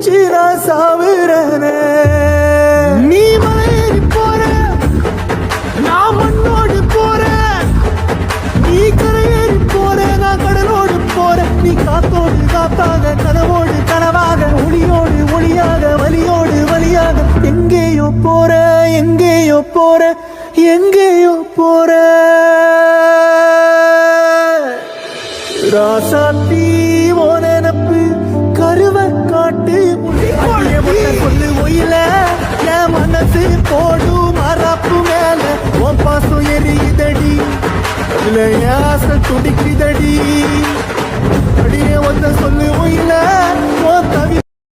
நினைச்சு நான் சாவுறேனே. நீ மலையேறி போற, நான் மண்ணோடு போறேன். நீ கரையேறி போற, நான் கடலோடு போறேன். நீ காத்தோடு காத்தாக, கனவோடு கனவாக, ஒளியோடு ஒளியாக, வலியோடு வலியாக, எங்கேயோ போற, எங்கேயோ போற, எங்கேயோ போற. ராசாத்தி ஓ நினப்பு கருவ காட்டு சொல்லு ஒயில என் மனசு போடு மரப்பு மேல உன் பாசம் எரியுதடி, அதுல என் ஆசை துடிக்குதடி. அடியே ஒத்த சொல்லு ஒயில உன் தவி